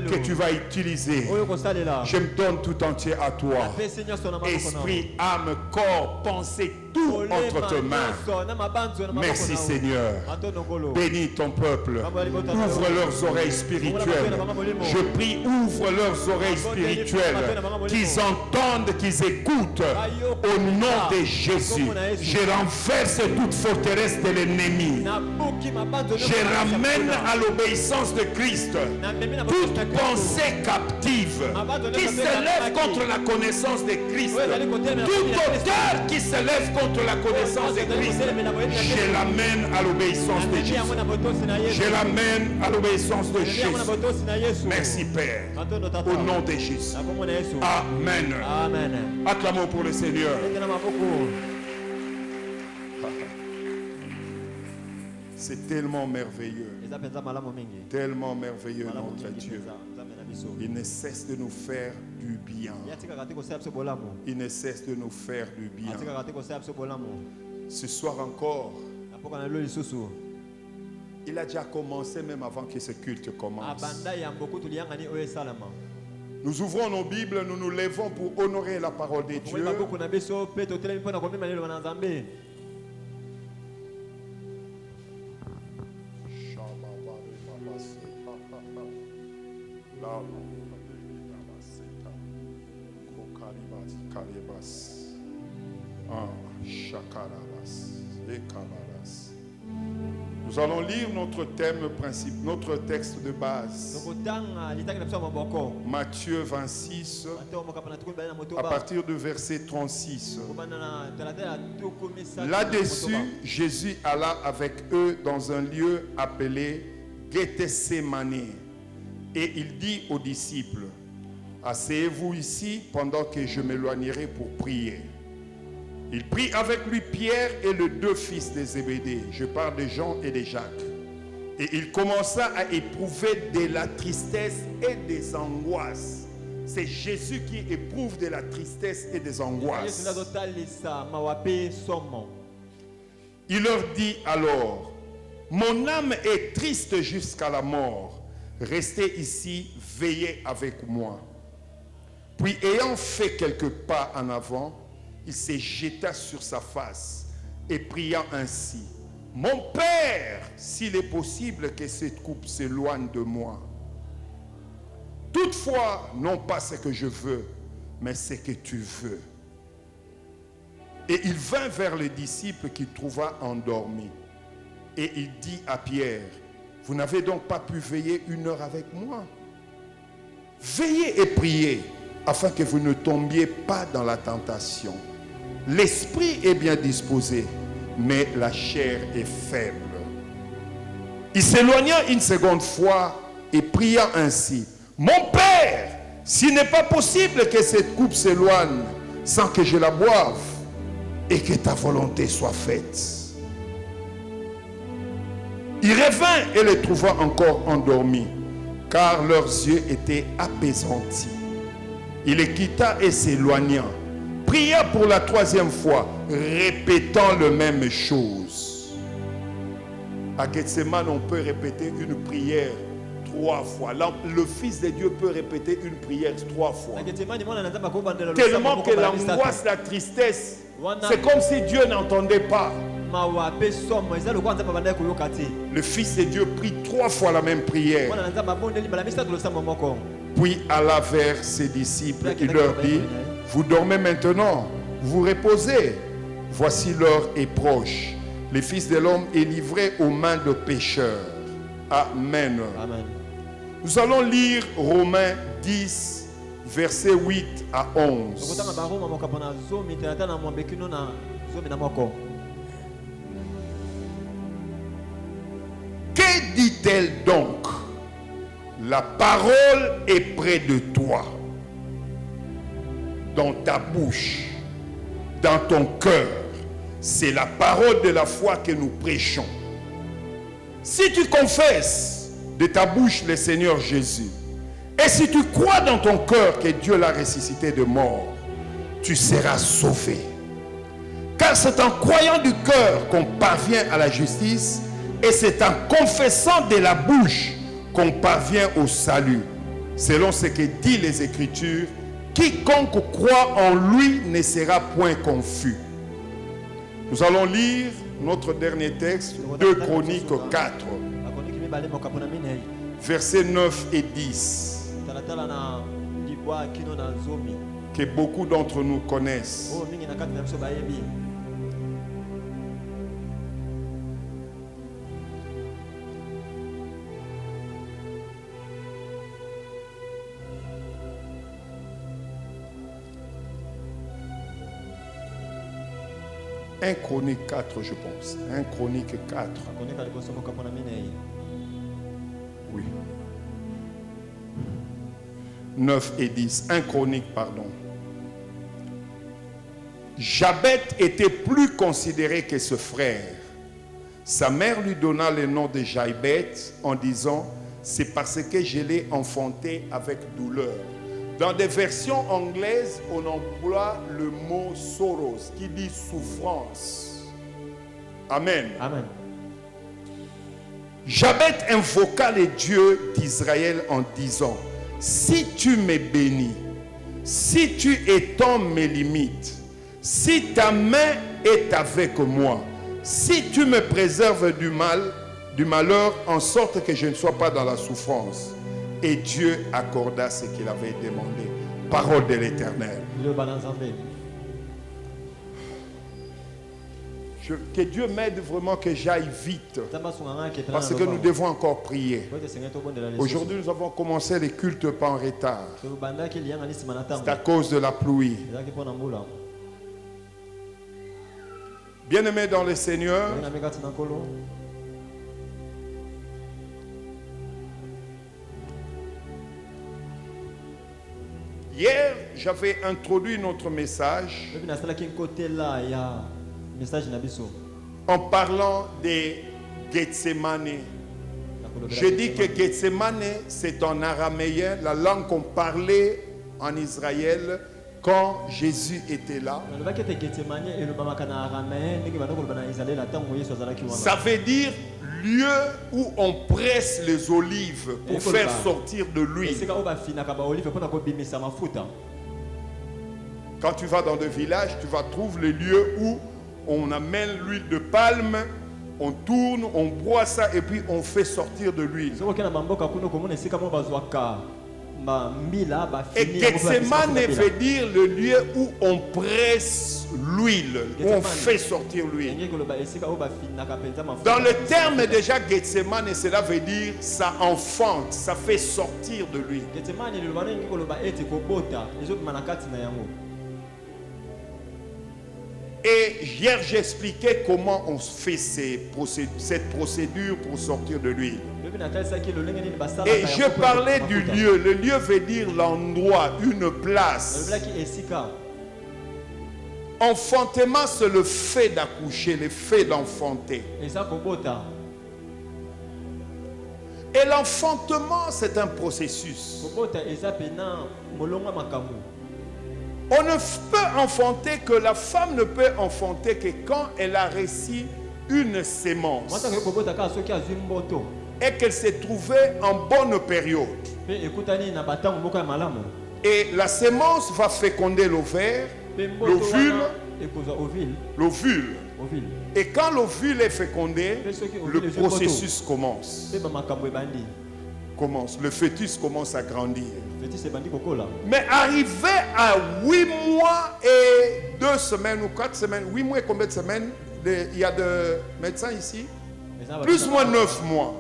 que tu vas utiliser. Je me donne tout entier à toi. Esprit, âme, corps, pensée, tout entre tes mains. Merci Seigneur. Bénis ton peuple. Ouvre leurs oreilles spirituelles. Je prie, ouvre leurs oreilles spirituelles. Qu'ils entendent, qu'ils écoutent. Au nom de Jésus. Je renverse toute forteresse de l'ennemi. Je ramène à l'obéissance de Christ toute pensée captive qui se lève contre la connaissance de Christ. Tout auteur qui se lève contre la connaissance de Christ, je l'amène à l'obéissance de Jésus. Je l'amène à l'obéissance de Jésus. Merci Père. Au nom de Jésus. Amen. Acclamons pour le Seigneur. C'est tellement merveilleux. Tellement merveilleux notre Dieu. Il ne cesse de nous faire du bien. Il ne cesse de nous faire du bien. Ce soir encore, il a déjà commencé même avant que ce culte commence. Nous ouvrons nos Bibles, nous nous levons pour honorer la parole de Dieu. Nous allons lire notre thème principal, notre texte de base. Matthieu 26, à partir du verset 36. Là-dessus, Jésus alla avec eux dans un lieu appelé Gethsémani. Et il dit aux disciples, asseyez-vous ici pendant que je m'éloignerai pour prier. Il prit avec lui Pierre et les deux fils de Zébédée. Je parle de Jean et de Jacques. Et il commença à éprouver de la tristesse et des angoisses. C'est Jésus qui éprouve de la tristesse et des angoisses. Il leur dit alors, mon âme est triste jusqu'à la mort. Restez ici, veillez avec moi. Puis ayant fait quelques pas en avant, il se jeta sur sa face et pria ainsi. Mon Père, s'il est possible que cette coupe s'éloigne de moi. Toutefois, non pas ce que je veux, mais ce que tu veux. Et il vint vers les disciples qu'il trouva endormis. Et il dit à Pierre, vous n'avez donc pas pu veiller 1 heure avec moi? Veillez et priez, afin que vous ne tombiez pas dans la tentation. L'esprit est bien disposé, mais la chair est faible. Il s'éloigna une seconde fois et pria ainsi. Mon Père, s'il n'est pas possible que cette coupe s'éloigne sans que je la boive, et que ta volonté soit faite. Il revint et les trouva encore endormis, car leurs yeux étaient apaisantis. Il les quitta et s'éloigna. Pria pour la 3e fois, répétant la même chose. À Gethsémani, on peut répéter une prière 3 fois. Là, le Fils de Dieu peut répéter une prière 3 fois. Tellement que l'angoisse, la tristesse, c'est comme si Dieu n'entendait pas. Le Fils de Dieu prie 3 fois la même prière. Puis alla vers ses disciples, il leur dit, vous dormez maintenant, vous reposez. Voici l'heure est proche. Le Fils de l'homme est livré aux mains de pécheurs. Amen. Amen. Nous allons lire Romains 10, versets 8 à 11. Que dit-elle donc? La parole est près de toi, dans ta bouche, dans ton cœur. C'est la parole de la foi que nous prêchons. Si tu confesses de ta bouche le Seigneur Jésus, et si tu crois dans ton cœur que Dieu l'a ressuscité de mort, tu seras sauvé. Car c'est en croyant du cœur qu'on parvient à la justice, et c'est en confessant de la bouche qu'on parvient au salut, selon ce que dit les Écritures. Quiconque croit en lui ne sera point confus. Nous allons lire notre dernier texte, 2 Chroniques 4, versets 9 et 10, que beaucoup d'entre nous connaissent. Un Chronique 4, je pense. Un Chronique 4. Oui. 9 et 10. Un Chronique, pardon. Jabet était plus considéré que ce frère. Sa mère lui donna le nom de Jaibet en disant, c'est parce que je l'ai enfanté avec douleur. Dans des versions anglaises, on emploie le mot sorrows, qui dit souffrance. Amen. Amen. Jabet invoqua les dieux d'Israël en disant, si tu me bénis, si tu étends mes limites, si ta main est avec moi, si tu me préserves du malheur, en sorte que je ne sois pas dans la souffrance. Et Dieu accorda ce qu'il avait demandé. Parole de l'Éternel. Que Dieu m'aide vraiment que j'aille vite. Parce que nous devons encore prier. Aujourd'hui, nous avons commencé les cultes pas en retard. C'est à cause de la pluie. Bien-aimés dans le Seigneur, hier, j'avais introduit notre message en parlant de Gethsemane. Je dis que Gethsemane, c'est en araméen, la langue qu'on parlait en Israël quand Jésus était là. Ça veut dire lieu où on presse les olives pour faire sortir de l'huile. Quand tu vas dans le village, tu vas trouver le lieu où on amène l'huile de palme, on tourne, on broie ça et puis on fait sortir de l'huile. Et Gethsemane veut dire le lieu où on presse l'huile, où on fait sortir l'huile. Dans le terme déjà Gethsemane, cela veut dire ça enfante, ça fait sortir de l'huile. Et hier, j'expliquais comment on fait cette procédure pour sortir de l'huile. Et je parlais du lieu. Le lieu veut dire l'endroit, une place. Enfantement, c'est le fait d'accoucher, le fait d'enfanter. Et l'enfantement, c'est un processus. On ne peut enfanter que la femme ne peut enfanter que quand elle a reçu une sémence et qu'elle s'est trouvée en bonne période. Et la sémence va féconder l'ovaire, l'ovule. Et quand l'ovule est fécondé, le processus commence. Le fœtus commence à grandir. Mais arrivé à 8 mois et 2 semaines ou 4 semaines, 8 mois et combien de semaines il y a de médecins ici? Plus ou moins 9 mois.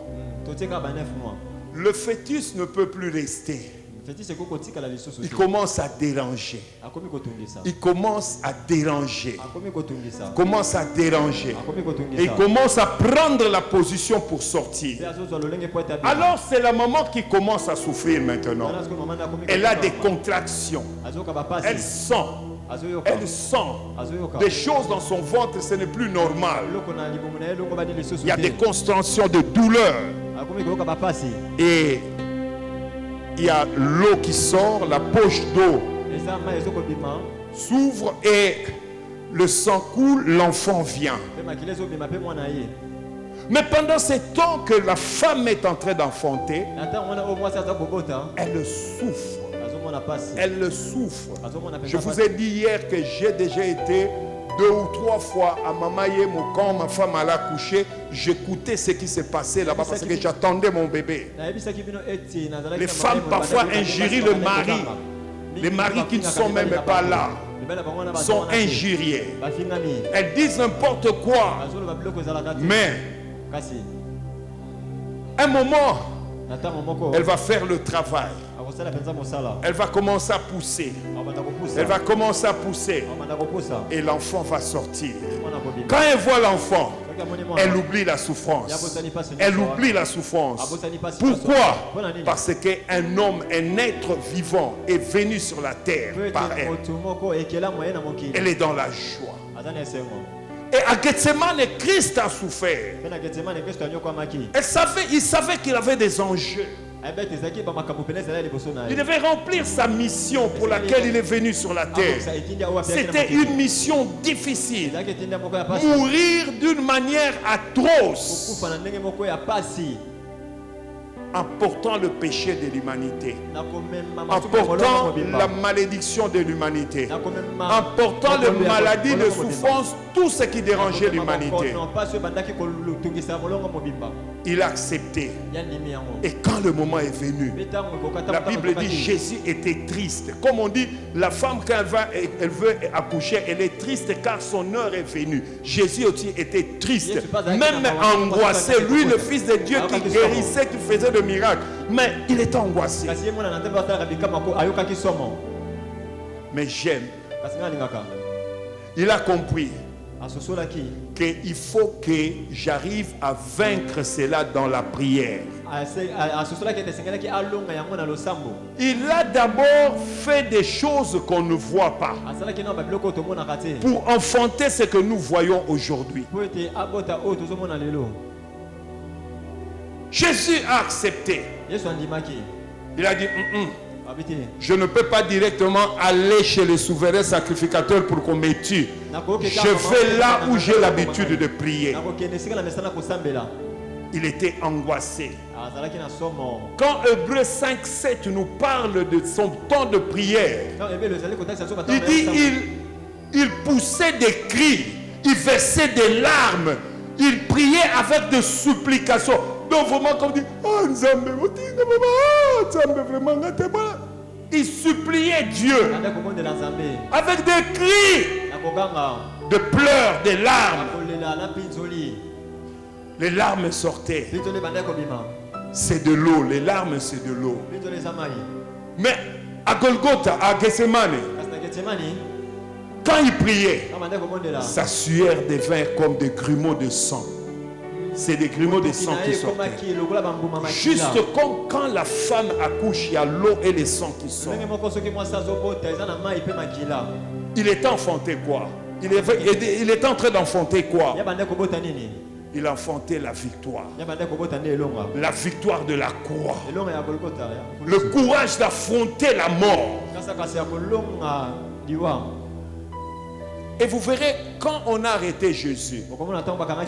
Le fœtus ne peut plus rester. Il commence à déranger. Il commence à déranger. Et il commence à prendre la position pour sortir. Alors c'est la maman qui commence à souffrir maintenant. Elle a des contractions. Elle sent des choses dans son ventre, ce n'est plus normal. Il y a des constentions de douleur. Et il y a l'eau qui sort, la poche d'eau s'ouvre et le sang coule, l'enfant vient. Mais pendant ce temps que la femme est en train d'enfanter, elle souffre. Elle souffre. Je vous ai dit hier que j'ai déjà été 2 ou 3 fois à Mamaye, quand ma femme allait accoucher, j'écoutais ce qui se passait là-bas parce que j'attendais mon bébé. Les femmes parfois injurient le mari. Les maris qui ne sont même pas là sont injuriés. Elles disent n'importe quoi. Mais un moment, elle va faire le travail. Elle va commencer à pousser. Elle va commencer à pousser. Et l'enfant va sortir. Quand elle voit l'enfant, elle oublie la souffrance. Elle oublie la souffrance. Pourquoi? Parce qu'un homme, un être vivant est venu sur la terre par elle. Elle est dans la joie. Et à Gethsemane, Christ a souffert. Il savait qu'il avait des enjeux. Il devait remplir sa mission pour laquelle il est venu sur la terre. C'était une mission difficile. Mourir d'une manière atroce en portant le péché de l'humanité, en portant la malédiction de l'humanité, en portant les maladies, les souffrances, tout ce qui dérangeait l'humanité. Il a accepté. Et quand le moment est venu, la Bible dit Jésus était triste. Comme on dit, la femme quand elle veut accoucher, elle est triste car son heure est venue. Jésus aussi était triste, même angoissé. Lui, le Fils de Dieu qui guérissait, qui faisait des miracles. Mais il était angoissé. Mais j'aime. Il a compris qu'il faut que j'arrive à vaincre cela dans la prière. Il a d'abord fait des choses qu'on ne voit pas pour enfanter ce que nous voyons aujourd'hui. Jésus a accepté. Il a dit je ne peux pas directement aller chez le souverain sacrificateur pour qu'on me tue. Je vais là où j'ai l'habitude de prier. Il était angoissé. Quand Hébreux 5:7 nous parle de son temps de prière, il dit il poussait des cris, il versait des larmes, il priait avec des supplications. Donc vraiment comme dit, il suppliait Dieu avec des cris, de pleurs, des larmes. Les larmes sortaient. C'est de l'eau, les larmes c'est de l'eau. Mais à Golgotha, à Gethsemane, quand il priait, sa sueur devint comme des grumeaux de sang. C'est des grumeaux de sang qui sortaient. Juste comme quand la femme accouche, il y a l'eau et le sang qui sortent. Il était enfanté quoi? Il était en train d'enfanter quoi? Il enfantait la victoire. La victoire de la croix. Le courage d'affronter la mort. Et vous verrez, quand on a arrêté Jésus,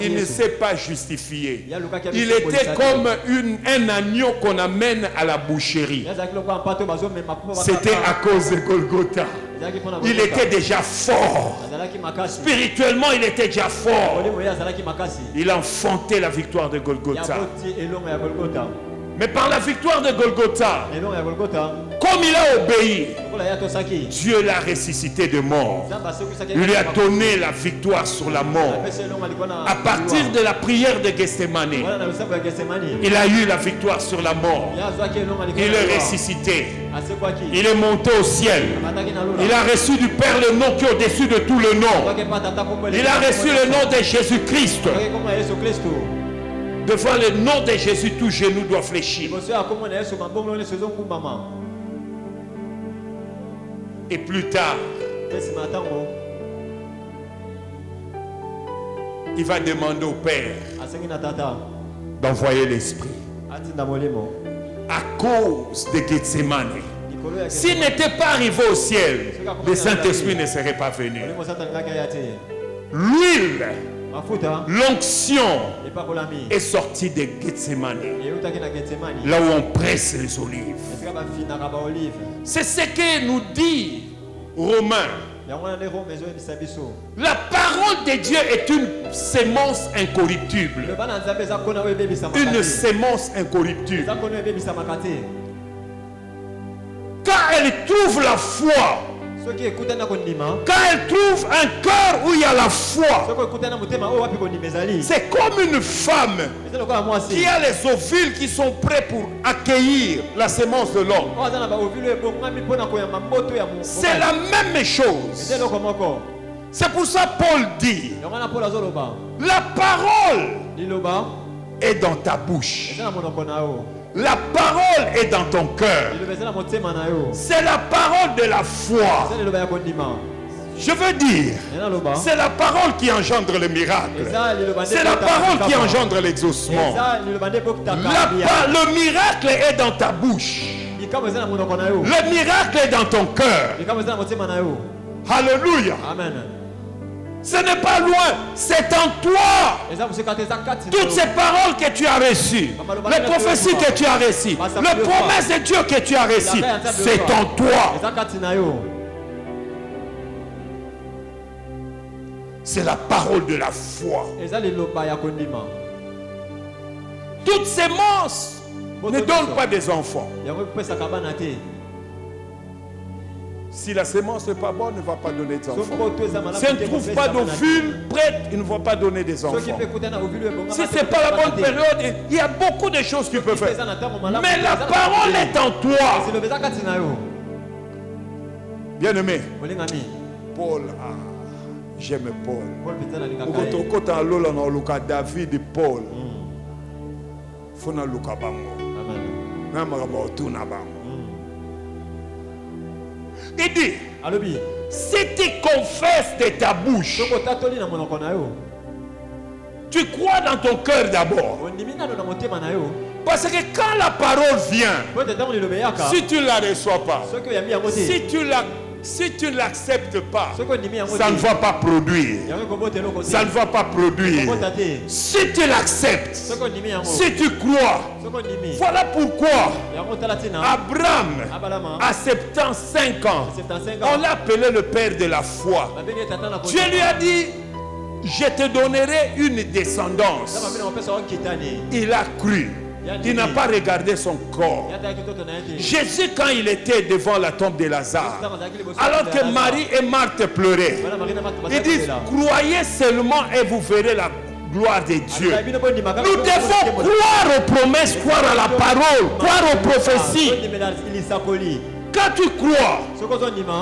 il ne s'est pas justifié. Il était comme un agneau qu'on amène à la boucherie. C'était à cause de Golgotha. Il était déjà fort. Spirituellement, il était déjà fort. Il enfantait la victoire de Golgotha. Mais par la victoire de Golgotha, comme il a obéi, Dieu l'a ressuscité de mort. Il lui a donné la victoire sur la mort. À partir de la prière de Gethsemane, il a eu la victoire sur la mort. Il est ressuscité. Il est monté au ciel. Il a reçu du Père le nom qui est au-dessus de tout le nom. Il a reçu le nom de Jésus-Christ. Devant le nom de Jésus, tout genou doit fléchir. Et plus tard, il va demander au Père d'envoyer l'Esprit. À cause de Gethsemane. S'il n'était pas arrivé au ciel, le Saint-Esprit ne serait pas venu. L'huile, l'onction est sorti de Gethsemane, là où on presse les olives. C'est ce que nous dit Romains. La parole de Dieu est une sémence incorruptible. Une sémence incorruptible. Quand elle trouve la foi, quand elle trouve un cœur où il y a la foi, c'est comme une femme qui a les ovules qui sont prêts pour accueillir la sémence de l'homme. C'est la même chose. C'est pour ça Paul dit, la parole est dans ta bouche. La parole est dans ton cœur. C'est la parole de la foi. Je veux dire, c'est la parole qui engendre le miracle. C'est la parole qui engendre l'exaucement. Le miracle est dans ta bouche. Le miracle est dans ton cœur. Alléluia. Amen. Ce n'est pas loin, c'est en toi. Toutes ces paroles que tu as reçues, les prophéties que tu as reçues, les promesses de Dieu que tu as reçues, c'est en toi. C'est la parole de la foi. Toutes ces monstres ne donnent pas des enfants. Si la sémence n'est pas bonne, ne va pas donner des enfants. Si elle ne trouve pas d'ovule prête, il ne va pas donner des enfants. Si ce n'est pas la bonne période, il y a beaucoup de choses que tu peux faire. Mais la parole est en toi. Bien-aimé, Paul, j'aime Paul. David et Paul. Il dit, si tu confesses de ta bouche, tu crois dans ton cœur d'abord. Parce que quand la parole vient, si tu ne la reçois pas, si tu ne l'acceptes pas, ça ne va pas produire. Ça ne va pas produire. Si tu l'acceptes, si tu crois, voilà pourquoi Abraham, à 75 ans, on l'a appelé le père de la foi. Dieu lui a dit, je te donnerai une descendance. Il a cru. Il n'a pas regardé son corps. Jésus, quand il était devant la tombe de Lazare, alors que Marie et Marthe pleuraient, ils disent, croyez seulement et vous verrez la gloire de Dieu. Nous devons croire aux promesses, croire à la parole, croire aux prophéties. Quand tu crois,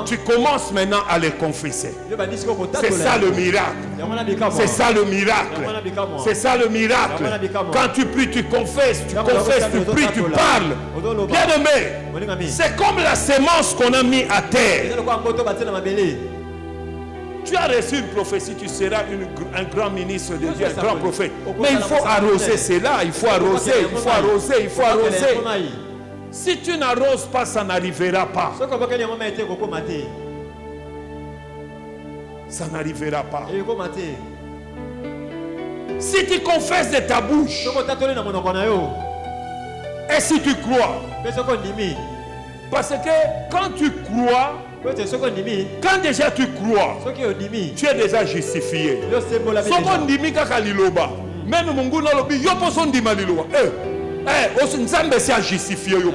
tu commences maintenant à les confesser. C'est ça le miracle. C'est ça le miracle. C'est ça le miracle. Quand tu pries, tu confesses, tu pries, tu parles. Bien aimé, c'est comme la sémence qu'on a mis à terre. Tu as reçu une prophétie, tu seras un grand ministre de Dieu, un grand prophète. Mais il faut arroser cela, il faut arroser, il faut arroser, il faut arroser. Si tu n'arroses pas, ça n'arrivera pas. Ça n'arrivera pas. Si tu confesses de ta bouche, et si tu crois, parce que quand tu crois, quand déjà tu crois, tu es déjà justifié.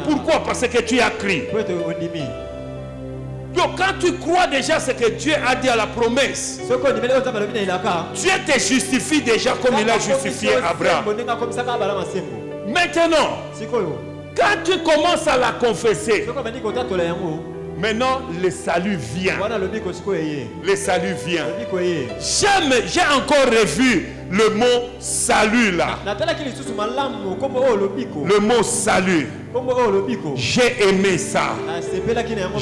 Pourquoi? Parce que tu as crié. Donc quand tu crois déjà ce que Dieu a dit à la promesse, Dieu te justifie déjà comme il a justifié Abraham. Maintenant, quand tu commences à la confesser, maintenant le salut vient. Le salut vient. J'ai encore revu le mot salut là. Le mot salut. J'ai aimé ça.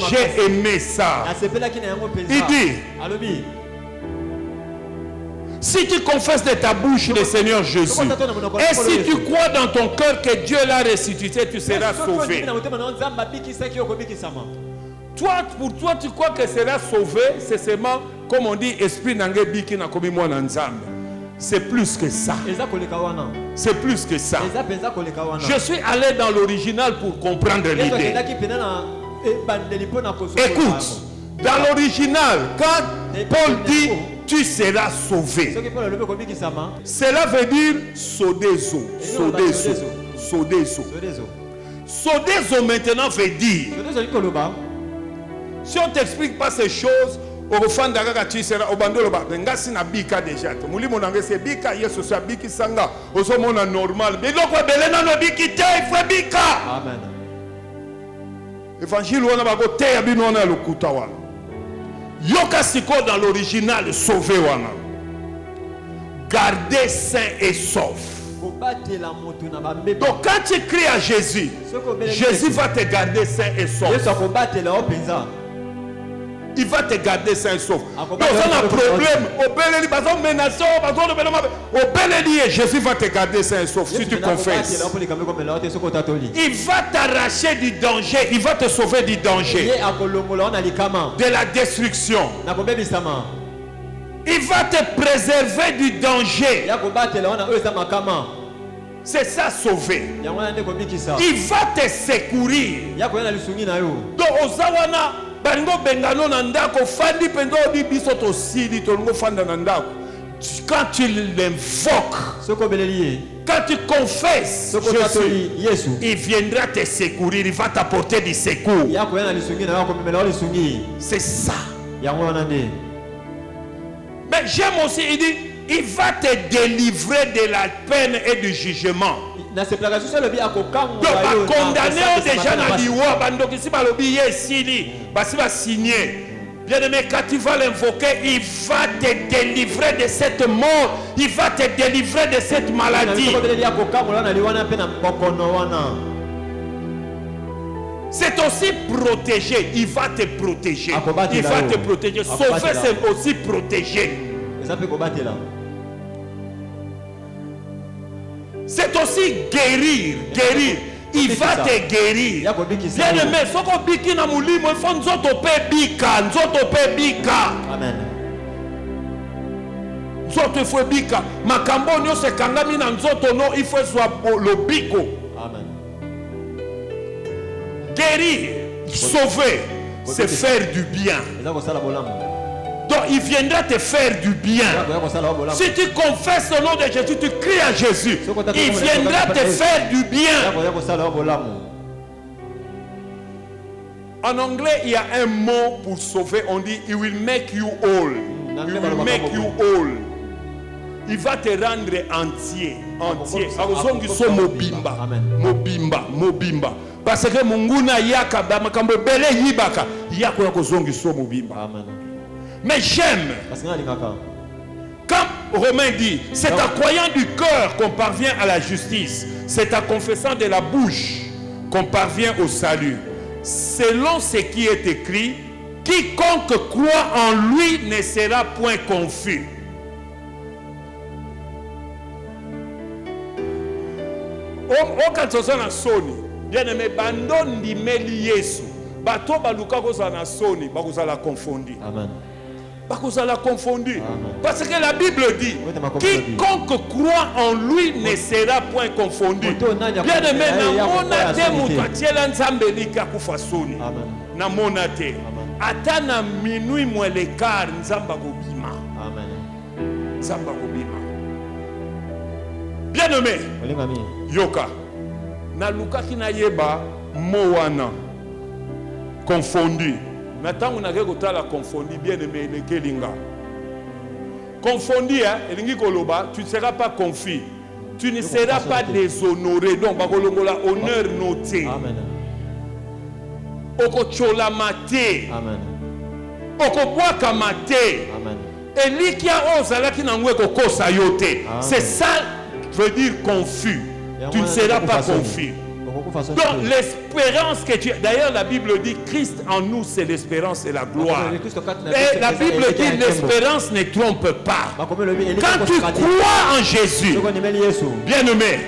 J'ai aimé ça. Il dit, si tu confesses de ta bouche le Seigneur Jésus, et si tu crois dans ton cœur que Dieu l'a ressuscité, tu seras sauvé. Pour toi, tu crois que sera sauvé, c'est seulement, comme on dit, esprit n'angé biki na komi mwana nzambe. C'est plus que ça. C'est plus que ça. Je suis allé dans l'original pour comprendre l'idée. Écoute, dans l'original, quand Paul dit tu seras sauvé, cela veut dire sodezo. Sodezo maintenant veut dire, si on ne t'explique pas ces choses, au fond d'Agaga tu seras au bandolo ba ngasi na bika déjà to mulimo na ngese bika yeso sa biki sanga ozo mona normal mais donc belena no biki te faut bika. Amen. Évangile wana ba ko te ya bino na lokuta wana yoka siko dans l'original sauvé wana garder sain et sauf. Donc quand tu cries à Jésus, Jésus va te garder sain et sauf. Il va te garder sain et sauf. Donc on a un problème. Jésus va te garder sain et sauf si tu confesses. Il va t'arracher du danger. Il va te sauver du danger. De la destruction. Il va te préserver du danger. C'est ça sauver. Il va te secourir. Donc Ozawana Bango Bengano Nandako Fandi Pendo di Bisoto Sidi Tolongo Fanda Nandako. Quand tu l'invoques, quand tu confesses Jésus, il viendra te secourir, il va t'apporter du secours. C'est ça. Mais j'aime aussi, il dit, il va te délivrer de la peine et du jugement. Donc, condamné déjà dans l'Iwa, Bandoki, si Balobi est signé, si va signer. Bien aimé, quand tu vas l'invoquer, il va te délivrer de cette mort, il va te délivrer de cette maladie. C'est aussi protéger, il va te protéger. Il va te protéger. Sauver, c'est aussi protéger. C'est aussi guérir, guérir. Il va te guérir. Bien aimé, ce qu'on biki na mulimo, il faut nous autres bika, nous autres bika. Amen. Nous autres faut bika. Makambo nyo se kangami na nous autres non, il faut soit le biko. Amen. Guérir, sauver, c'est faire du bien. Donc il viendra te faire du bien. Si tu confesses le nom de Jésus, tu cries à Jésus, il viendra te faire du bien. En anglais, il y a un mot pour sauver, on dit "He will make you whole". He will make you whole. Il va te rendre entier, entier. Mobimba. Parce que munguna yaka ba makambo bele yibaka yako yako zongi so mobimba. Amen. Mais j'aime quand Romain dit, c'est en croyant du cœur qu'on parvient à la justice, c'est en confessant de la bouche qu'on parvient au salut. Selon ce qui est écrit, quiconque croit en lui ne sera point confus. Quand on a soni, bien aimé, bandon di meli Yesu, bato baluka koza na soni, bakoza la confondu. Amen. Bakoza la confondu. Parce que la Bible dit, quiconque croit en lui ne sera point confondu. Bien aimé, na monate mutatiela nzambelika kufa soni. Na monate. Ata na minui mwelekar nzamba kobima. Amen. Nzamba kobima. Bien aimé. Yoka. Na luka kina yeba mowana. Confondu. Maintenant, on a la confondu, bien aimé, le Kelinga. Confondu, tu ne seras pas confus. Tu ne seras pas déshonoré. Donc, la honneur noté. Amen. Okochola mate. Amen. Okobwaka mate. Amen. Et likia ozala ki nangwe kokosa yote. C'est ça, veut dire confus. Tu ne seras pas confus. Donc l'espérance que tu as. D'ailleurs la Bible dit Christ en nous c'est l'espérance et la gloire. Et la Bible dit l'espérance ne trompe pas. Quand tu crois en Jésus, bien-aimé,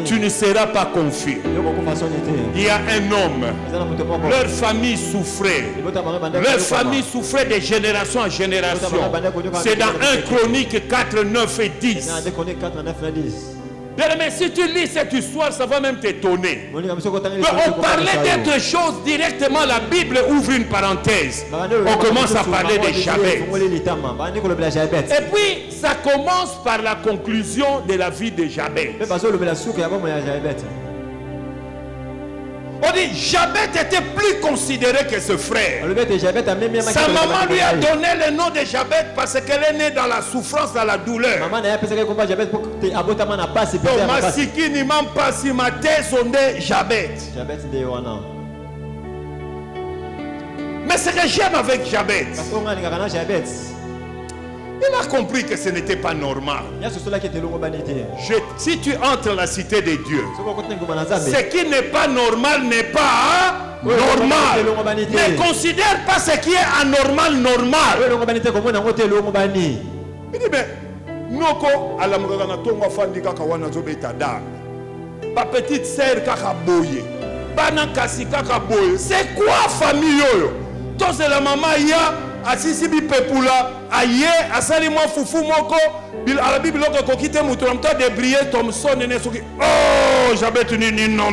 tu ne seras pas confus. Il y a un homme, leur famille souffrait. Leur famille souffrait de génération en génération. C'est dans 1 Chronique 4, 9 et 10. Bien, mais si tu lis cette histoire, ça va même t'étonner. On parlait d'autres choses directement, la Bible ouvre une parenthèse. On commence à parler de Jabez. Et puis, ça commence par la conclusion de la vie de Jabez. On dit Jabez était plus considéré que ce frère. Sa maman lui a donné le nom de Jabez parce qu'elle est née dans la souffrance, dans la douleur. Donc Masiki ni mampasi mate sonde Jabez. Mais ce que j'aime avec Jabez, il a compris que ce n'était pas normal. Si tu entres dans la cité de Dieu, ce qui n'est pas normal n'est pas normal. Ne considère pas ce qui est anormal normal. Il dit mais noko alamukaka tongo afandi kaka wana zobeta dame. Ba petite sœur kaka boye. Bana kasi kaka boye. C'est quoi famille yoyo? Tous la maman ya asisi bi pepula aye asali mwa fufu moko à la Bible ko kite mutu na mta débrier Thomson ne soki oh Jabez ni non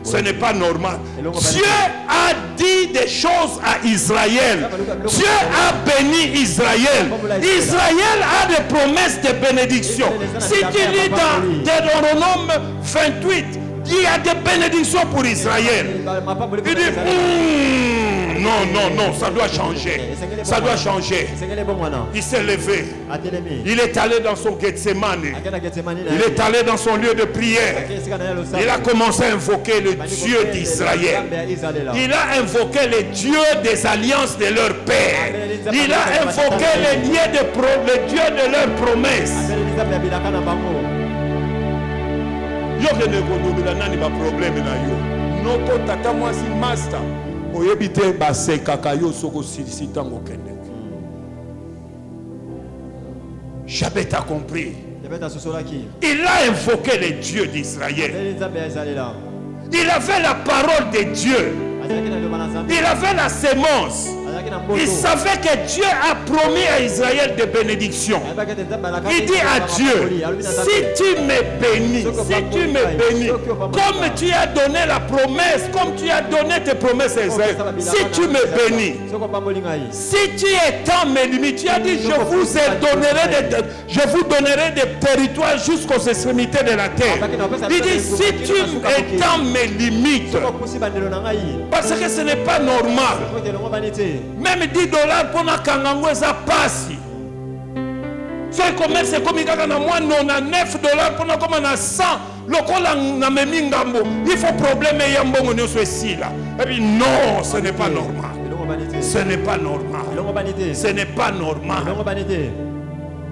ce n'est pas normal. Dieu a dit des choses à Israël. Dieu a béni Israël. Israël a des promesses de bénédiction. Si tu lis dans Deutéronome 28, il y a des bénédictions pour Israël. Il dit non, ça doit changer. Ça doit changer. Il s'est levé. Il est allé dans son Gethsemane. Il est allé dans son lieu de prière. Il a commencé à invoquer le Dieu d'Israël. Il a invoqué le Dieu des alliances de leur père. Il a invoqué le Dieu de leurs promesses. Yo ne kodobela nani ba problème na yo. Noko tata mwasi master. Oyebite ba se kaka yo soko silitango kende. Jabez a compris. Il a invoqué les dieux d'Israël. Il avait la parole de Dieu. Il avait la sémence. Il savait que Dieu a promis à Israël des bénédictions. Il dit à Dieu, si tu me bénis, comme tu as donné la promesse, comme tu as donné tes promesses à Israël, si tu me bénis, si tu étends mes limites, tu as dit, je vous donnerai des territoires jusqu'aux extrémités de la terre. Il dit, si tu étends mes limites, parce que ce n'est pas normal. Même $10 pour la kangango ça passe. Ce commerce c'est comme il y a $99 pour la comme on a 100. Il faut problème et yambo nous ici là. Et puis non, ce n'est pas normal. Ce n'est pas normal. Ce n'est pas normal.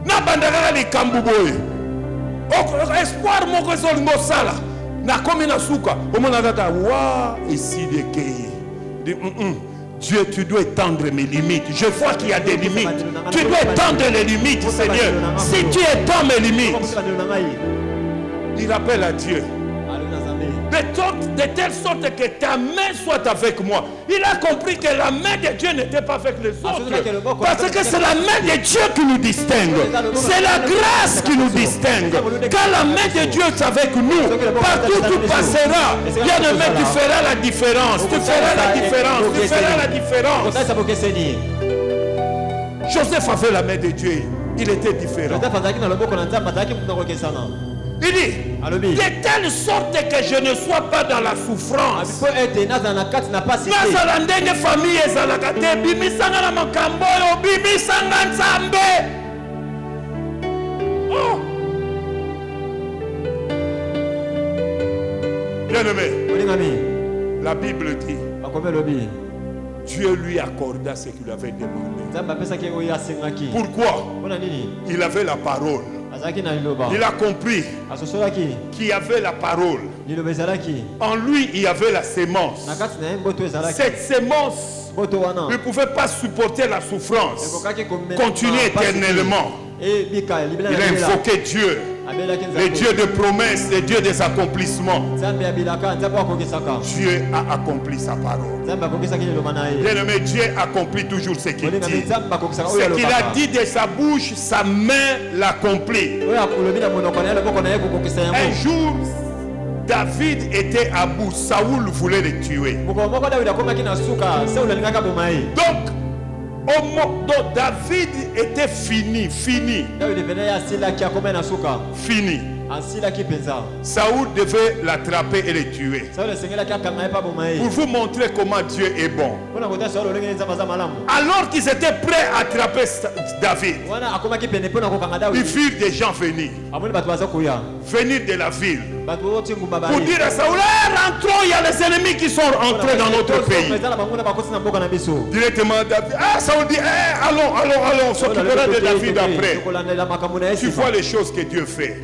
Na bandaka les kambuboy. Espoir moko zongo sala. Na komi na suka. Omona kaka wa ici de kei. Dieu, tu dois étendre mes limites. Je vois qu'il y a des limites. Tu dois étendre les limites, Seigneur. Si tu étends mes limites, il appelle à Dieu. De telle sorte que ta main soit avec moi. Il a compris que la main de Dieu n'était pas avec les autres. Parce que c'est la main de Dieu qui nous distingue. C'est la grâce qui nous distingue. Quand la main de Dieu est avec nous, partout tu passeras. Bien-aimé, tu feras la différence. Tu feras la différence. Tu feras la différence. Joseph avait la main de Dieu. Il était différent. Il dit, de telle sorte que je ne sois pas dans la souffrance. Bien-aimé, la Bible dit, Dieu lui accorda ce qu'il avait demandé. Pourquoi? Il avait la parole. Il a compris qu'il y avait la parole. En lui, il y avait la sémence. Cette sémence ne pouvait pas supporter la souffrance. Continuer éternellement. Il a invoqué Dieu, le Dieu de promesses, le Dieu des accomplissements. Dieu a accompli sa parole. Bien-aimé, Dieu accomplit toujours ce qu'il dit. Ce qu'il a dit de sa bouche, sa main l'accomplit. Un jour, David était à bout. Saoul voulait le tuer. Donc David était fini. Saoul devait l'attraper et le tuer. Pour vous montrer comment Dieu est bon. Alors qu'ils étaient prêts à attraper David, ils virent des gens venir de la ville pour dire à Saoul, rentrons, il y a les ennemis qui sont entrés dans notre pays. Directement David, Saoul dit, allons, on s'occupera de David après. Tu vois les choses que Dieu fait.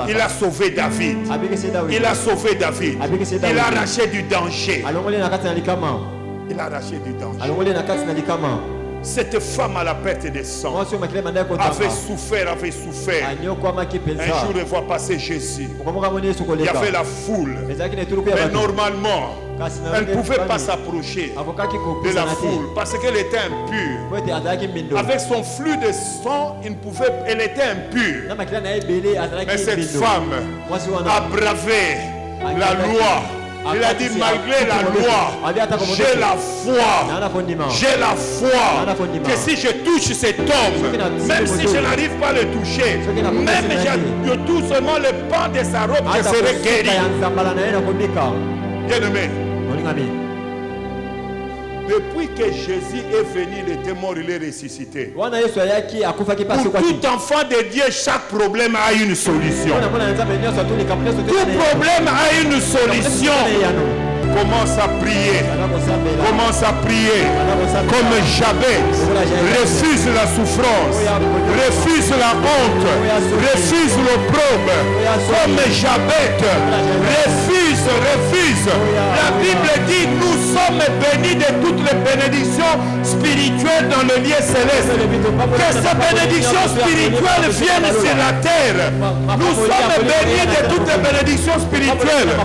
Il a sauvé David. Il a sauvé David. Il a arraché du danger. Il a arraché du danger. Cette femme à la perte de sang avait souffert. Un jour, elle voit passer Jésus. Il y avait la foule. Mais normalement, elle ne pouvait pas s'approcher de la foule parce qu'elle était impure. Avec son flux de sang, elle était impure. Mais cette femme a bravé la loi. Il a dit, malgré la loi, j'ai la foi que si je touche cet homme, même si je n'arrive pas à le toucher, même je touche seulement le pan de sa robe, je serai guéri. Bien-aimé, depuis que Jésus est venu, il était mort, il est ressuscité. Pour tout enfant de Dieu, chaque problème a une solution. Tout problème a une solution. Commence à prier. Commence à prier. Comme Jabez. Refuse la souffrance. Refuse la honte. Refuse l'opprobre. Comme Jabez. Refuse. La Bible dit, nous sommes bénis de toutes les bénédictions spirituelles dans le lieu céleste. Que ces bénédictions spirituelles viennent sur la terre. Nous sommes bénis de toutes les bénédictions spirituelles.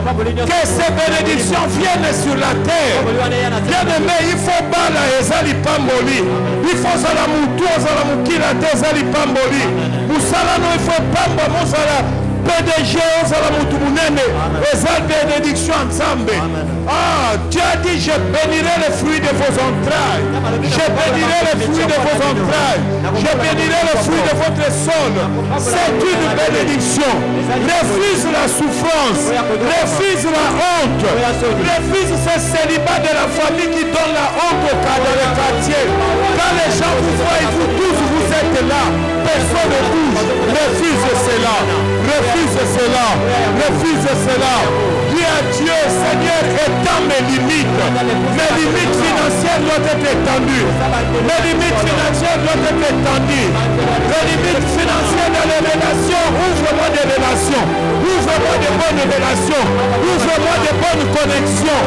Que ces bénédictions viennent sur la terre. Bien aimé, il faut bala ezali pamboli. Il faut sala mutu sala mukila te ezali pamboli. Musala no il faut pamba musala PDG sala mutu munene ezali bénédiction ensemble. Dieu a dit, je bénirai les fruits de vos entrailles. Je bénirai les fruits de vos entrailles. Je bénirai les fruits de votre sol. C'est une bénédiction. Refuse la souffrance. Refuse la honte. Refuse ce célibat de la famille qui donne la honte au cas dans le quartier. Quand les gens vous voient, vous tous vous êtes là. Personne ne bouge. Refuse cela. Refuse cela. Refuse cela. Dis à Dieu, Seigneur, étends mes limites. Mes limites financières doivent être étendues. Mes limites financières doivent être étendues. Les limites financières dans les relations, ouvre-moi des relations. Ouvre-moi de bonnes relations. Ouvre-moi de bonnes connexions.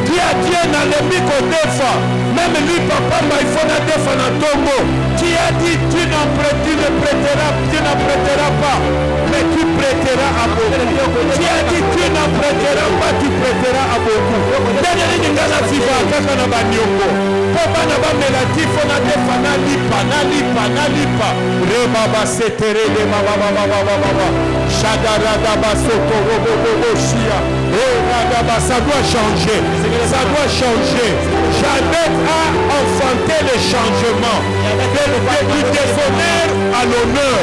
Dis à Dieu dans les micro-défas. Même lui, papa, il faut la défendre dans ton mot. Qui a dit, tu n'en prêteras pas, mais tu prêteras à beaucoup. Qui a dit, tu n'en prêteras pas, tu prêteras à beaucoup. Ça doit changer. Ça doit changer. Jamais à enfanter le changement. Du déshonneur à l'honneur.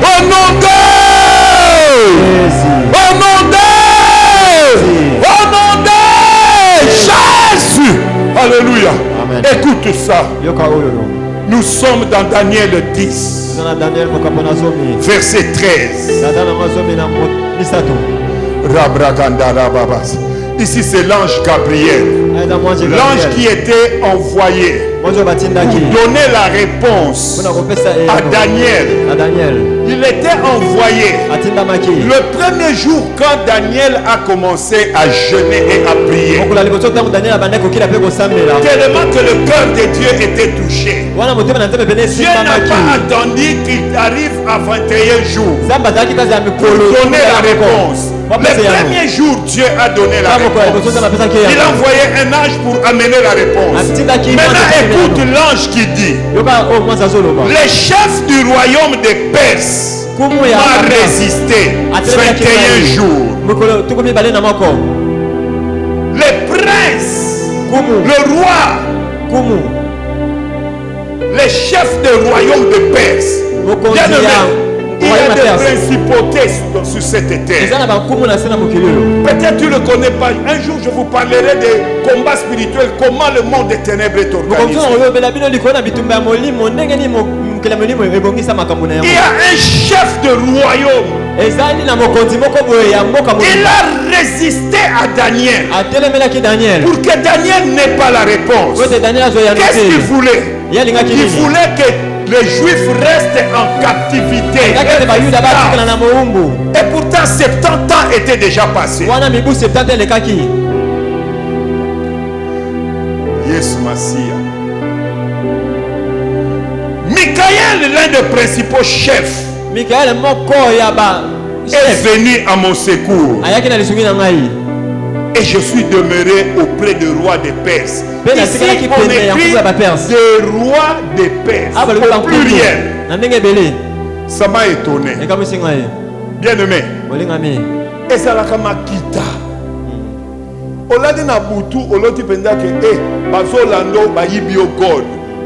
Au nom de Jésus. Alléluia. Écoute ça. Nous sommes dans Daniel 10. Verset 13. Ici, c'est l'ange Gabriel. L'ange qui était envoyé pour donner la réponse à Daniel. Il était envoyé le premier jour quand Daniel a commencé à jeûner et à prier. Tellement que le cœur de Dieu était touché. Dieu n'a pas attendu qu'il arrive à 21 jours pour donner la réponse. Le premier jour, Dieu a donné la réponse. Il a envoyé un ange pour amener la réponse. Maintenant, écoute l'ange qui dit: les chefs du royaume des Perses m'ont résisté 21 jours. Les princes, le roi, les chefs du royaume des Perses. Il y a des principautés sur cette terre. Peut-être tu ne le connais pas. Un jour, je vous parlerai des combats spirituels, comment le monde des ténèbres est organisé. Il y a un chef de royaume. Il a résisté à Daniel pour que Daniel n'ait pas la réponse. Qu'est-ce qu'il voulait? Il voulait que les Juifs restent en captivité. Et pourtant 70 ans étaient déjà passés. Yes, Massia. Michael, l'un des principaux chefs, est venu à mon secours. Et je suis demeuré auprès du roi des Perses. Ici, on écrit des rois des Perses au pluriel. Ça m'a étonné. Bien aimé. Et ça l'a comme kita. Oladi na butu oloti penda ke bazolando bayibio God.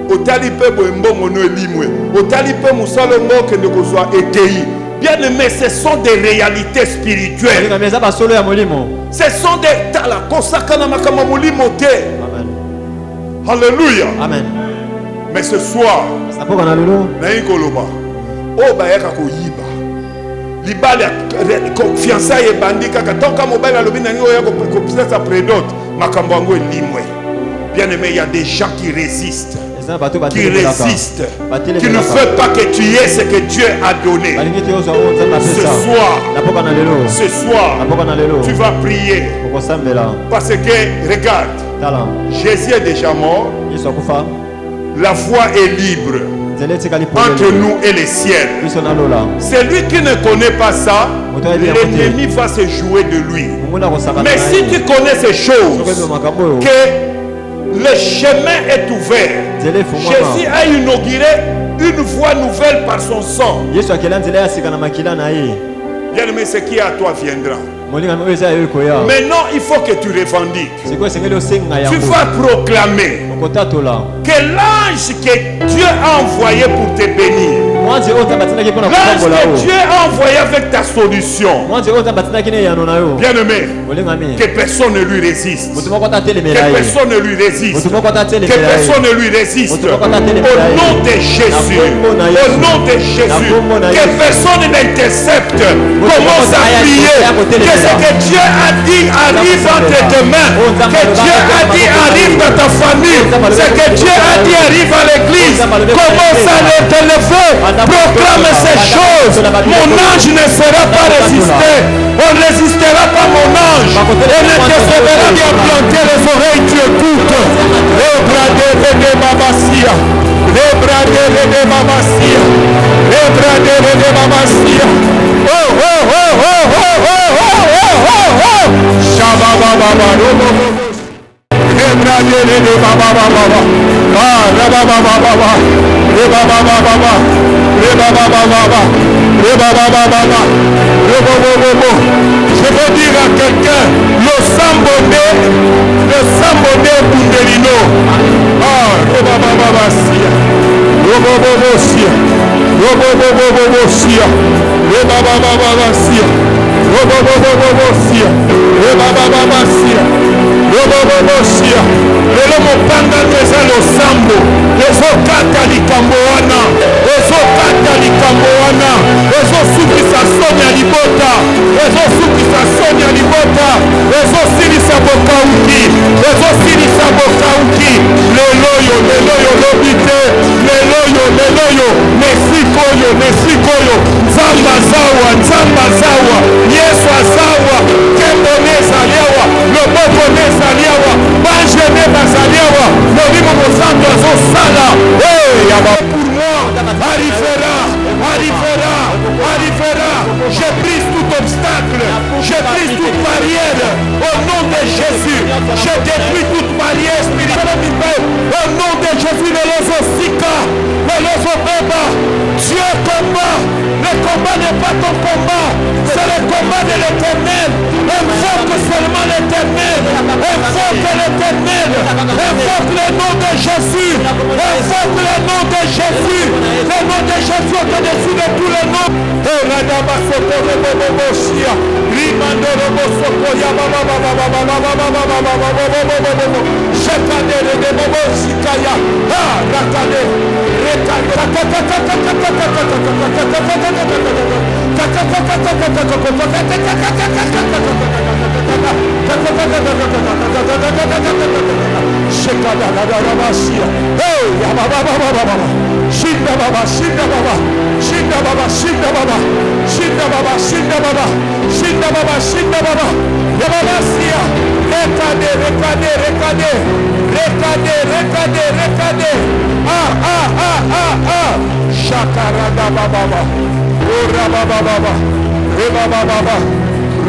Otali pe boembo no elimwe. Otali pe musalo ngoke ndeko zwa ekei. Bien aimé, ce sont des réalités spirituelles. Ce sont des Alléluia. Amen. Mais ce soir, bien aimé, il y a des gens qui résistent. Qui résiste, qui ne veut pas que tu aies ce que Dieu a donné. Ce soir, tu vas prier. Parce que, regarde, Jésus est déjà mort. La voie est libre entre nous et le ciel. Celui qui ne connaît pas ça, l'ennemi va se jouer de lui. Mais si tu connais ces choses, que le chemin est ouvert. Jésus a inauguré une voie nouvelle par son sang. Bien aimé, ce qui est à toi viendra. Maintenant, il faut que tu revendiques. Tu vas proclamer que l'ange que Dieu a envoyé pour te bénir, l'ange que Dieu a envoyé avec ta solution, bien aimé, que personne ne lui résiste. Que personne ne lui résiste. Que personne ne lui résiste. Au nom de Jésus. Au nom de Jésus. Que personne n'intercepte. Commence à prier. Que ce que Dieu a dit arrive entre tes mains. Que Dieu a dit arrive dans ta famille. Ce que Dieu a dit arrive à l'église. Commence à t'élever. Proclame ces choses. Mon ange ne sera pas résisté. On ne résistera pas mon ange. On ne te fera bien planter les oreilles. Tu écoutes. Les bras de Mamassia. Les bras de Mamassia. Les bras de Mamassia. Oh, oh, oh, oh, oh, oh, oh, oh, oh, oh. Shabababa. Je veux dire à quelqu'un, le sambodé Bundelino. Lelo mopanga pesa losambo ezokata likambo wana ezosukisa soni ya libota ezosilisa azawa, nzamba azawa, Yesu azawa, kembone zaliawa, loboko ne zaliawa, banjene bazaliawa, molimo mosantu azosala. Pour moi, arrivera. J'ai pris tout obstacle, j'ai pris toute barrière. Au nom de Jésus, j'ai détruit toute barrière spirituelle. Au nom de Jésus, le Lozosika, le Lozobeba, Dieu combat. Le combat n'est pas ton combat, c'est le combat de l'Éternel. Invoque seulement l'Éternel. Invoque l'Éternel. Invoque le nom de Jésus. Invoque le nom de Jésus. Le nom de Jésus est au-dessus de tous les noms.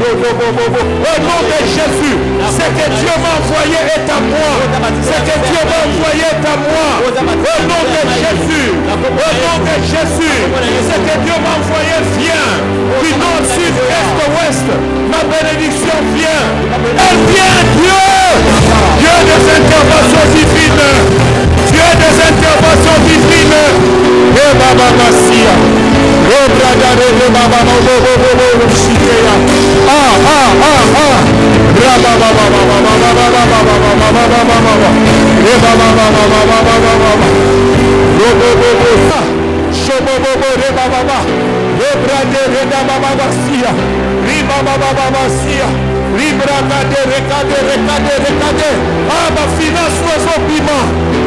Au nom de Jésus, ce que Dieu m'a envoyé est à moi. Ce que Dieu m'a envoyé est à moi. Au nom de Jésus, ce que Dieu m'a envoyé vient. Du nord, sud, est, ouest. Ma bénédiction vient. Elle vient, Dieu. Dieu des interventions divines. Dieu des interventions divines. Et Baba Massia.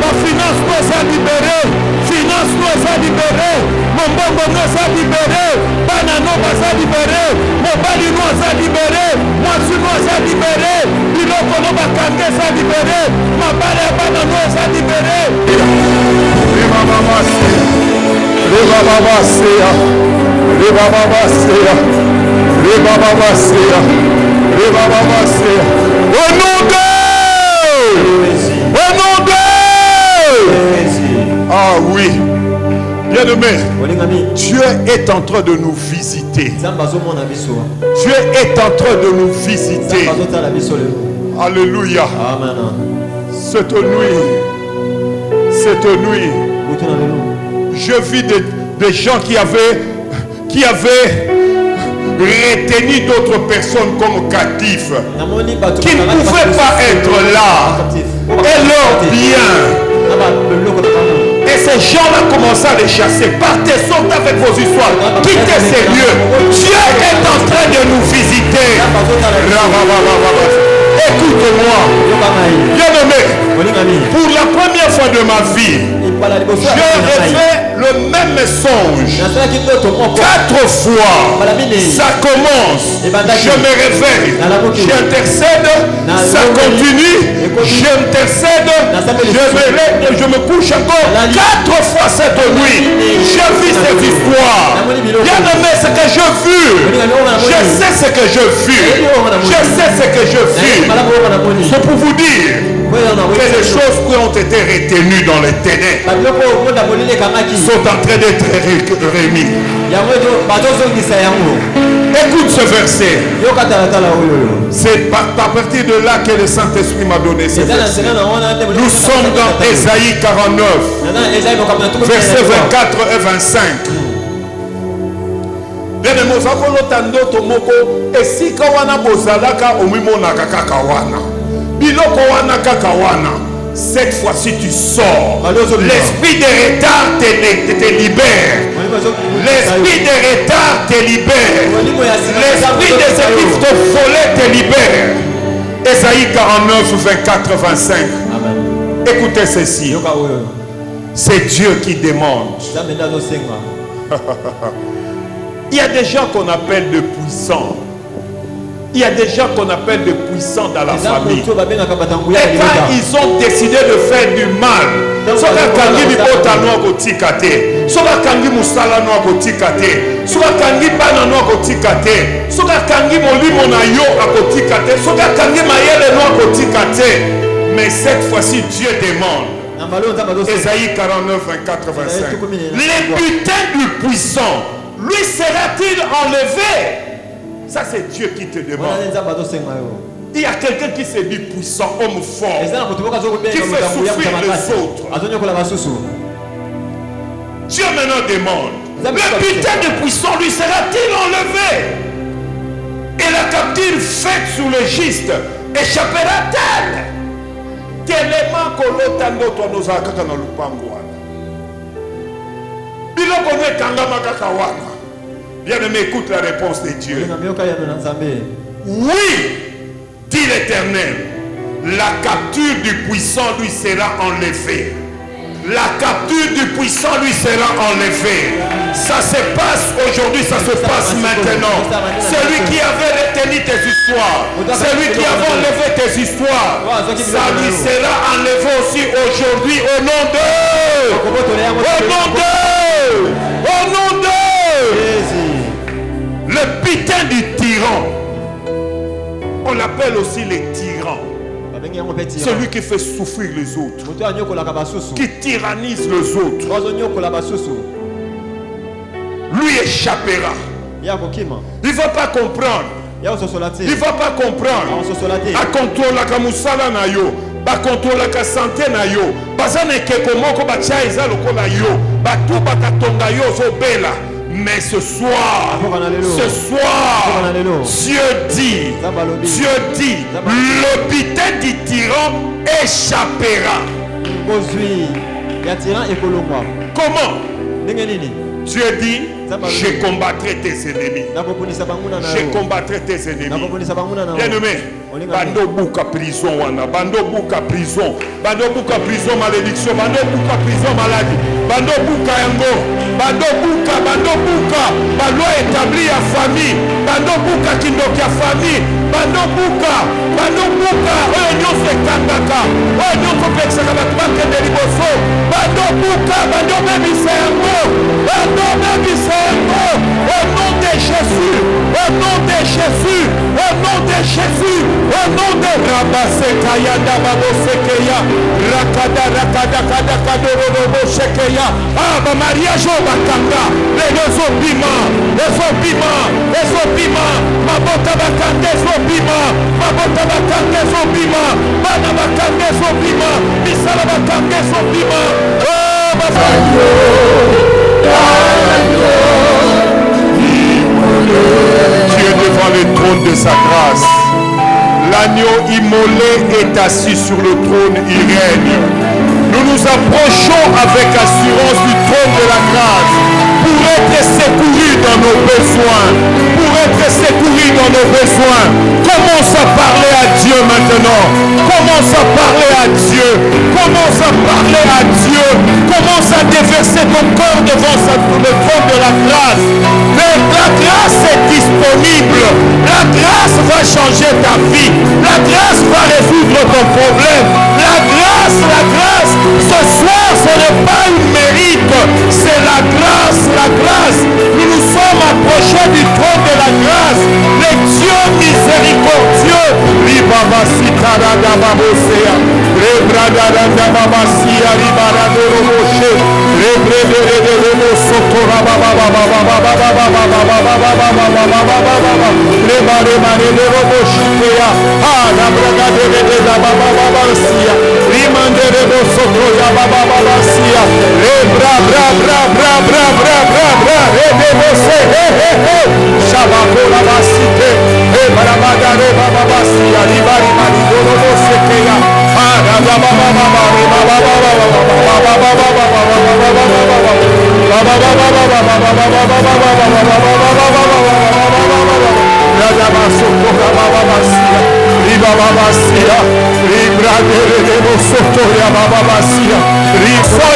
Ma finance nous a libérés. Finance nous a libérés. Mon bongo nous a libérés. Banano nous a libérés. Mon bali nous a libérés. Moi tu nous a libérés. Biloko no bakange nous a libérés. Ma bale banano nous a libérés. Au nom de ah oui, bien-aimé, Dieu est en train de nous visiter. Dieu est en train de nous visiter. Alléluia. Cette nuit, je vis des gens qui avaient retenu d'autres personnes comme captifs, qui ne pouvaient pas être là, et leur bien. Et ces gens-là commencent à les chasser. Partez, sortez avec vos histoires. Quittez ces lieux. Dieu est en train de nous visiter. Écoute-moi. Bien-aimé, pour la première fois de ma vie, je rêvais le même songe 4 fois. Ça commence, je me réveille, j'intercède, ça continue, j'intercède, je me couche encore 4 fois cette nuit. Je vis cette histoire. Bien-aimé, ce que je vis, je sais ce que je vis, je sais ce que je vis. C'est pour vous dire que les choses qui ont été retenues dans les ténèbres sont en train d'être remis. Écoute ce verset. C'est à partir de là que le Saint-Esprit m'a donné ce verset. Nous sommes dans Ésaïe 49, versets 24 et 25. Cette fois-ci tu sors. L'esprit de retard te libère. L'esprit de retard te libère. L'esprit de ce qui te volait te libère. Ésaïe 49, 24, 25. Écoutez ceci. C'est Dieu qui demande. Il y a des gens qu'on appelle de puissants. Il y a des gens qu'on appelle de puissants dans la famille. Et quand ils ont décidé de faire du mal, soka kangi libota no kotika te, soka kangi musala no kotika te, soka kangi bana no kotika te, soka kangi molimo na yo akotika te, soka kangi mayele no kotika te. Mais cette fois-ci Dieu demande. Ésaïe 49, 24, 25. Les butins du puissant, lui sera-t-il enlevé? Ça c'est Dieu qui te demande. Il y a quelqu'un qui se dit puissant, homme fort, qui fait souffrir les autres. Dieu maintenant demande, le butin de puissant lui sera-t-il enlevé? Et la captive faite sous le giste échappera-t-elle? Tellement que l'autre nous a dans le pangouan. Biloko ne kangama kakawana. Bien-aimé, écoute la réponse de Dieu. Oui, dit l'Éternel, la capture du puissant lui sera enlevée. La capture du puissant lui sera enlevée. Ça se passe aujourd'hui, ça se passe maintenant. Celui qui avait retenu tes histoires, celui qui avait enlevé tes histoires, ça lui sera enlevé aussi aujourd'hui au nom de... Au nom de... Au nom de... Le putain du tyran. On l'appelle aussi les tyrans. Celui qui fait souffrir les autres, qui tyrannise les autres, lui échappera. Il ne va pas comprendre. Il ne va pas comprendre. A contrôler la kamusala na yo, ba contrôler la santé na yo, bazane ke komoko ba cha eza lokola yo, ba tu ba katonga yo zo bela. Mais ce soir, Dieu dit, le butin du tyran échappera. Comment? Dieu dit, je combattrai tes ennemis. Je combattrai tes ennemis. Bien-aimé, bando buka prison wana, bando buka prison, malédiction, bando buka prison maladie, bando buka yango, bando buka, bando établi à famille, bando buka kindoki à famille, bando buka, oyo nyonso ekangaka, oyo nyonso pekisaka bato bakende liboso, bando buka, bando bebisa yango, bando bebisa yango, au nom de Jésus, au nom de Jésus, au nom de Jésus, au nom de Rabasekaya Dababosekeya, Rakada Kadoro Shekeya, ah, ma mariage au Bakanga, les obima, ma bota bakande obima, ma bota bakande obima, bana bakande obima, misala bakande obima, oh, babanyo, Dieu devant le trône de sa grâce. L'agneau immolé est assis sur le trône, il règne. Nous nous approchons avec assurance du trône de la grâce pour être secourus dans nos besoins. Commence à parler à Dieu maintenant. Commence à parler à Dieu. Commence à déverser ton corps devant le trône de la grâce. Mais la grâce est disponible. La grâce va changer ta vie. La grâce va résoudre ton problème. La grâce, ce soir, ce n'est pas une mérite, c'est la grâce. Nous nous sommes approchés du trône de la grâce. Le Dieu miséricordieux.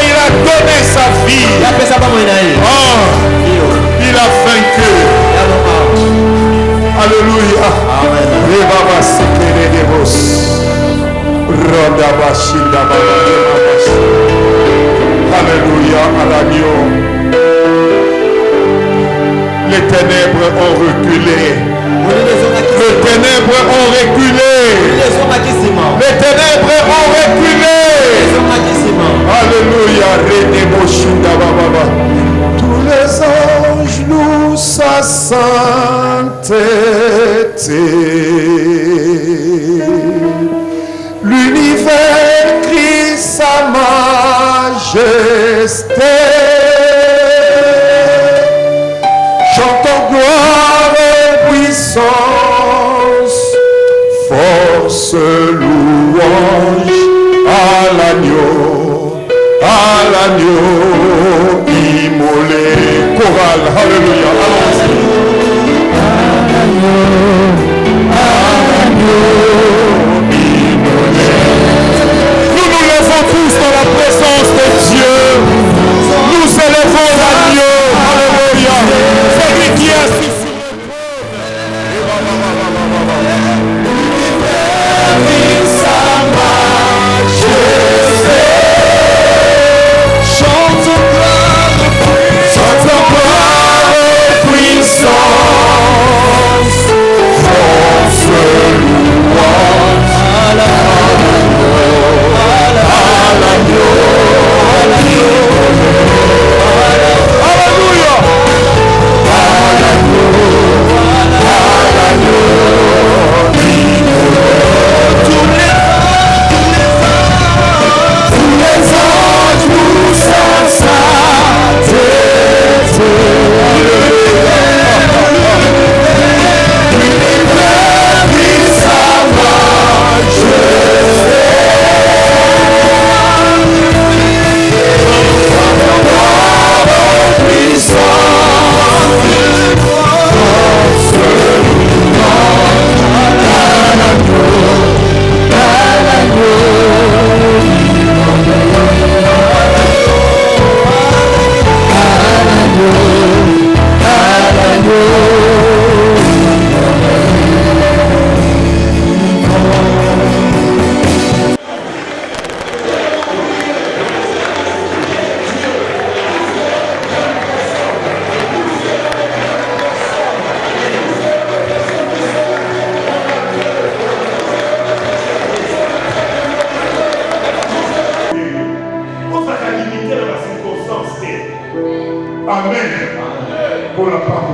Il a donné sa vie. Il a vaincu. Les ténèbres ont reculé. Les ténèbres ont reculé. Les ténèbres ont reculé. Alléluia. Tous les anges louent sa sainteté. L'univers crie sa majesté. Chantons gloire et puissance, force, louange à l'agneau immolé. Chorale, alléluia, nous nous levons tous dans la présence de Dieu. Nous élevons l'agneau. Alléluia. Celui qui est assis sur le Amen. Pour la parole.